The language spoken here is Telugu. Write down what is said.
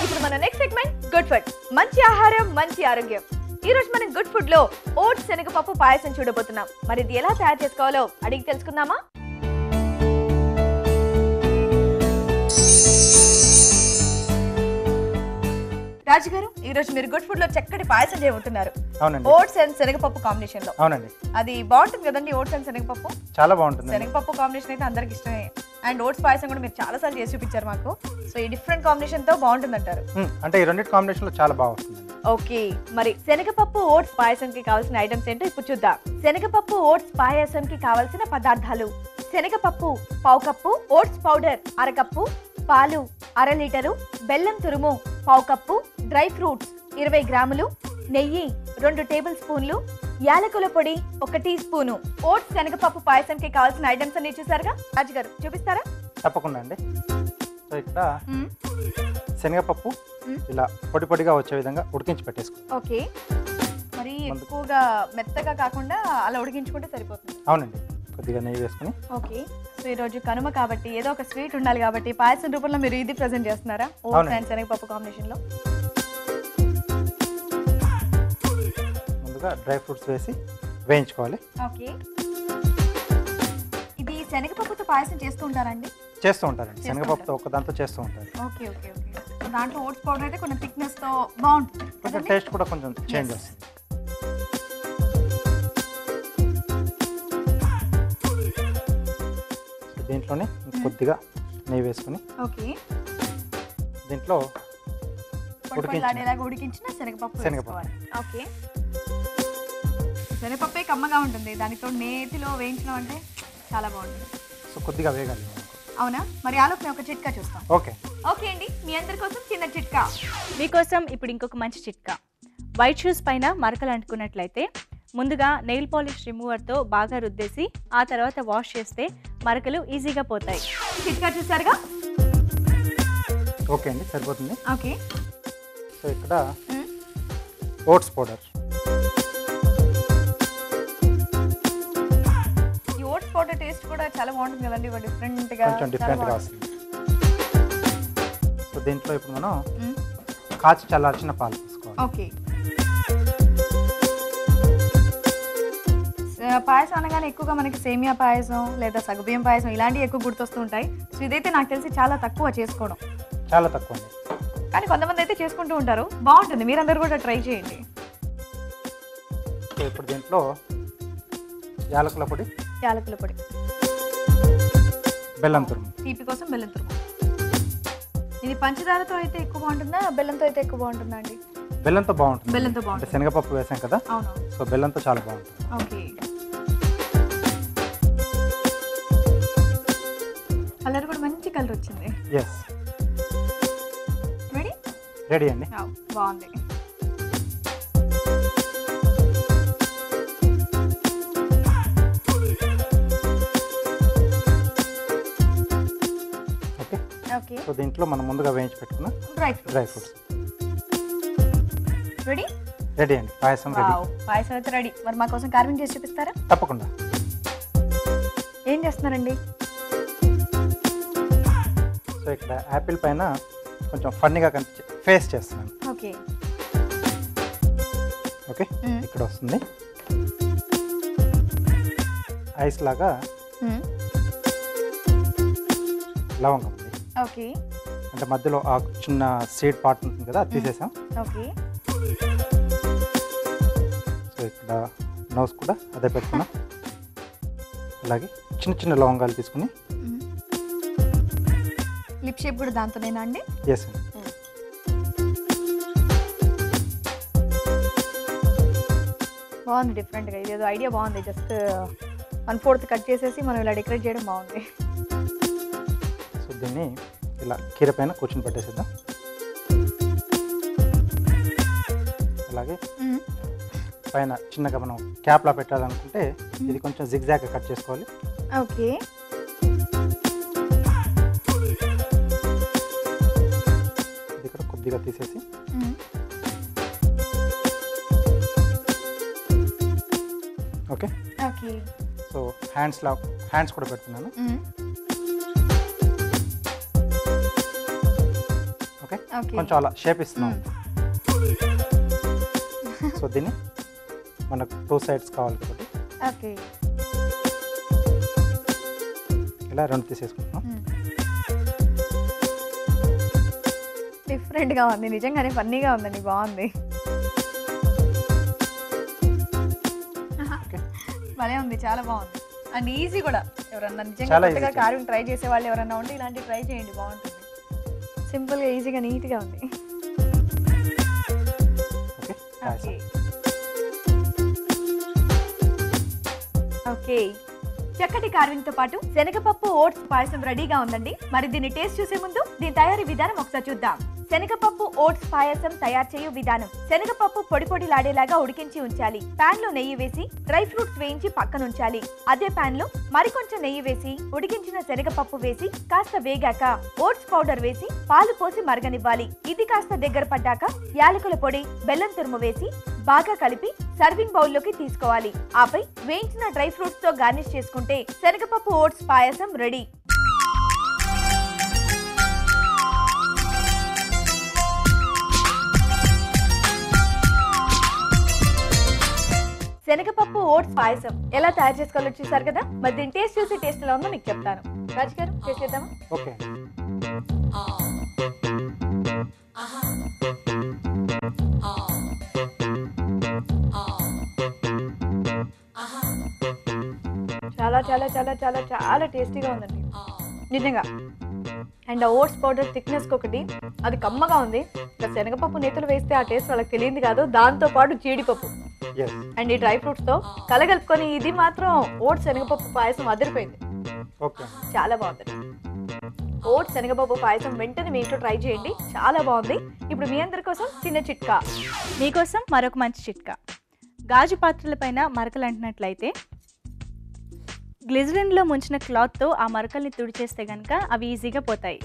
ఇప్పుడు మన నెక్స్ట్ సెగ్మెంట్ గుడ్ ఫుడ్. మంచి ఆహారం మంచి ఆరోగ్యం. ఈ రోజు మనం గుడ్ ఫుడ్ లో ఓట్స్ శనగపప్పు పాయసం చూడబోతున్నాం. మరి ఇది ఎలా తయారు చేసుకోవాలో అడిగి తెలుసుకుందామా? రాజు గారు, ఈ రోజు మీరు గుడ్ ఫుడ్ లో చక్కటి పాయసం చేయబోతున్నారు. అవునండి. ఓట్స్ అండ్ శనగపప్పు కాంబినేషన్ లో. అవునండి. అది బాగుంటుంది కదండి, ఓట్స్ అండ్ శనగపప్పు. చాలా బాగుంటుంది. శనగపప్పు కాంబినేషన్ అయితే అందరికి ఇష్టమే. అండ్ ఓట్స్ పాయసం కూడా మీరు చాలా సార్లు చేసి చూపించారు మాకు. సో ఈ డిఫరెంట్ కాంబినేషన్ తో బాగుంటుంది అంటారు. అంటే ఈ రెండింటి కాంబినేషన్ లో చాలా బాగుంటుంది. ఓకే, మరి శనగపప్పు ఓట్స్ పాయసం కి కావాల్సిన ఐటమ్స్ ఏంటో ఇప్పుడు చూద్దాం. శనగపప్పు ఓట్స్ పాయసం కి కావాల్సిన పదార్థాలు: శనగపప్పు పావు కప్పు, ఓట్స్ పౌడర్ అర కప్పు, పాలు అర లీటరు, బెల్లం తురుము పావు కప్పు, డ్రై ఫ్రూట్స్ 20 గ్రాములు, నెయ్యి 2 టేబుల్ స్పూన్లు, యాలకుల పొడి 1 టీ స్పూను. ఓట్స్ శనగపప్పు పాయసంకి కావాల్సిన ఐటమ్స్ అన్ని చూసారుగా, రాజు గారు చూపిస్తారా? తప్పకుండా అండి. సో ఇక్కడ శనగపప్పు ఇలా పొడి పొడిగా వచ్చే విధంగా ఉడికించి పెట్టేసుకో. ఓకే, మరి ఎక్కువగా మెత్తగా కాకుండా అలా ఉడికించుకుంటే సరిపోతుంది. అవునండి. కొద్దిగా నెయ్యి వేసుకుని. ఓకే, సో ఈ రోజు కనుమ కాబట్టి ఏదో ఒక స్వీట్ ఉండాలి కాబట్టి పాయసం రూపంలో మీరు ఇది ప్రెజెంట్ చేస్తున్నారా? ఓట్స్ అండ్ శనగపప్పు కాంబినేషన్ లో. ముందుగా డ్రై ఫ్రూట్స్ వేసి వేయించుకోవాలి. ఓకే, ఇది శనగపప్పుతో పాయసం చేస్తూ ఉంటారండి? చేస్తూ ఉంటారండి. శనగపప్పుతో ఒక్కదాంతో చేస్తూ ఉంటారు. Okay okay okay. దాంట్లో ఓట్స్ పౌడర్ అయితే కొంచెం థిక్నెస్ తో బాగుంటుంది. కొంచెం టేస్ట్ కూడా కొంచెం చేంజ్ వస్తుంది. దీంట్లోనే కొద్దిగా నెయ్యి వేసుకుని. ఓకే, దీంట్లో ఉడికించిన శనగపప్పు. ఓకే, శనగపప్పే కమ్మగా ఉంటుంది, దానితో నేతిలో వేయించడం అంటే చాలా బాగుంటుంది. సో కొద్దిగా వేగాలి. అవునా? మరి ఆలోచన ఒక చిట్కా చూస్తాం. ఓకే ఓకే అండి, మీ అందరి కోసం చిన్న చిట్కా. మీకోసం ఇప్పుడు ఇంకొక మంచి చిట్కా. వైట్ షూస్ పైన మరకలు అంటుకున్నట్లయితే ముందుగా నెయిల్ పాలిష్ రిమూవర్తో బాగా రుద్దేసి ఆ తర్వాత వాష్ చేస్తే మరకలు ఈజీగా పోతాయి. చిట్కా చూసారుగా? ఓకే అండి, సరిపోతుంది. ఓకే, సో ఇక్కడ ఓట్స్ పౌడర్. ఈ ఓట్స్ పౌడర్ టేస్ట్ కూడా చాలా బాగుంటుంది కదండి, డిఫరెంట్ గా, కొంచెం డిఫరెంట్ గా వస్తుంది. సో దీంట్లో ఇప్పుడు మనం కాచి చల్లార్చిన పాలు తీసుకోవాలి. ఓకే, పాయసం అనగానే ఎక్కువగా మనకి సేమియా పాయసం లేదా సగ్గుబియ్యం పాయసం ఇలాంటివి ఎక్కువ గుర్తొస్తూ ఉంటాయి. సో ఇదైతే నాకు తెలిసి చాలా తక్కువ చేసుకోవడం. చాలా తక్కువ అండి, కానీ కొంతమంది అయితే చేసుకుంటూ ఉంటారు. బాగుంటుంది, మీరందరూ కూడా ట్రై చేయండి. సో ఇప్పుడు దీంట్లో యాలకుల పొడి, బెల్లం తురుము. తీపి కోసం బెల్లం తురుము. ఇది పంచదారతో అయితే ఎక్కువ బాగుంటుందా, బెల్లంతో అయితే ఎక్కువ బాగుంటుందా అండి? బెల్లంతో బాగుంటుంది. బెల్లంతో బాగుంటుంది. శనగపప్పు వేసాం కదా. అవును. సో బెల్లంతో చాలా బాగుంటుంది. ఓకే, కలర్ కూడా మంచి కలర్ వచ్చింది. Yes, ready? రెడీ అండి. బాగుంది. ఓకే ఓకే, సో దీంట్లో మనం ముందుగా వేయించి పెట్టుకున్న డ్రై ఫ్రూట్స్ రెడీ. రెడీ అండి, పాయసం రెడీ. పాయసం అయితే రెడీ. మరి మా కోసం కార్వింగ్ చేసి చూపిస్తారా? తప్పకుండా. ఏం చేస్తున్నారండి? సో ఇక్కడ యాపిల్ పైన కొంచెం ఫన్నీగా కనిపించే ఫేస్ చేస్తున్నాను. ఓకే ఓకే, ఇక్కడ వస్తుంది ఐస్ లాగా లవంగం ఉంది. ఓకే, అంటే మధ్యలో ఆ చిన్న సీడ్ పార్ట్ ఉంటుంది కదా, అది తీసేసాం. ఓకే, సో ఇక్కడ నోస్ కూడా అదే పెట్టుకున్నాం. అలాగే చిన్న చిన్న లవంగాలు తీసుకుని. లిప్ షేప్ కూడా దాంతోనేనా అండి? ఎస్ అండి. బాగుంది, డిఫరెంట్గా. ఇదేదో ఐడియా బాగుంది. జస్ట్ 1/4 కట్ చేసేసి మనం ఇలా డెకరేట్ చేయడం బాగుంది. సో దీన్ని ఇలా కీర పైన కూర్చొని పెట్టేసేద్దాం. అలాగే పైన చిన్నగా మనం క్యాప్లా పెట్టాలనుకుంటే ఇది కొంచెం జిగ్జాగ్గా కట్ చేసుకోవాలి. ఓకే, ఇది ఇక్కడ కొద్దిగా తీసేసి ఓకే. ఓకే, సో హ్యాండ్స్ కూడా పెడుతున్నాను. ఓకే ఓకే కొంచెం అలా షేప్ ఇస్తున్నాం. సో దీన్ని మనకు 2 సైడ్స్ కావాలి కాబట్టి ఓకే ఇలా 2 తీసేసుకుంటున్నాం. డిఫరెంట్గా ఉంది, నిజంగానే ఫన్నీగా ఉందండి, బాగుంది. ఓకే భలే ఉంది, చాలా బాగుంది అండ్ ఈజీ కూడా. ఎవరన్నా నిజంగా చాలా కొత్తగా easy. కార్వింగ్ ట్రై చేసే వాళ్ళు ఎవరన్నా ఉంటే ఇలాంటి ట్రై చేయండి, బాగుంటుంది. సింపుల్గా ఈజీగా నీట్గా ఉంది. ఓకే ఓకే ఓకే చక్కటి కార్వింగ్ తో పాటు శనగపప్పు ఓట్స్ పాయసం రెడీగా ఉందండి. మరి దీన్ని టేస్ట్ చూసే ముందు దీని తయారీ విధానం ఒకసారి చూద్దాం. శనగపప్పు ఓట్స్ పాయసం తయారు చేయు విధానం. శనగపప్పు పొడి పొడిలాడేలాగా ఉడికించి ఉంచాలి. పాన్ లో నెయ్యి వేసి డ్రై ఫ్రూట్స్ వేయించి పక్కన ఉంచాలి. అదే పాన్ లో మరికొంచెం నెయ్యి వేసి ఉడికించిన శనగపప్పు వేసి కాస్త వేగాక ఓట్స్ పౌడర్ వేసి పాలు పోసి మరగనివ్వాలి. ఇది కాస్త దగ్గర పడ్డాక యాలకుల పొడి, బెల్లం తురుము వేసి బాగా కలిపి సర్వింగ్ బౌల్ లోకి తీసుకోవాలి. ఆపై వేయించిన డ్రై ఫ్రూట్స్ తో గార్నిష్ చేసుకుంటే శనగపప్పు ఓట్స్ పాయసం రెడీ. శనగపప్పు ఓట్స్ పాయసం ఎలా తయారు చేసుకోవాలో చూసారు కదా. మరి దీని టేస్ట్ చూసి టేస్ట్ ఎలా ఉందో మీకు చెప్తాను. రాజు గారు చేసేద్దామా? ఓకే చాలా చాలా చాలా చాలా చాలా టేస్టీగా ఉందండి నిజంగా. అండ్ ఆ ఓట్స్ పౌడర్ థిక్నెస్ ఒకటి అది కమ్మగా ఉంది. ఇంకా శనగపప్పు నేతలు వేస్తే ఆ టేస్ట్ వాళ్ళకి తెలియదు కాదు. దాంతో పాటు జీడిపప్పు ఎస్ అండ్ ఈ డ్రై ఫ్రూట్స్ తో కలగలుపుకొని ఇది మాత్రం ఓట్స్ శనగపప్పు పాయసం అదిరిపోయింది. ఓకే చాలా బాగుంది. ఓట్స్ శనగపప్పు పాయసం వెంటనే మీ ఇంట్లో ట్రై చేయండి, చాలా బాగుంది. ఇప్పుడు మీ అందరి కోసం చిన్న చిట్కా. మీకోసం మరొక మంచి చిట్కా. గాజు పాత్రల పైన మరకలు అంటున్నట్లయితే గ్లిజరిన్లో ముంచిన క్లాత్తో ఆ మరకల్ని తుడిచేస్తే కనుక అవి ఈజీగా పోతాయి.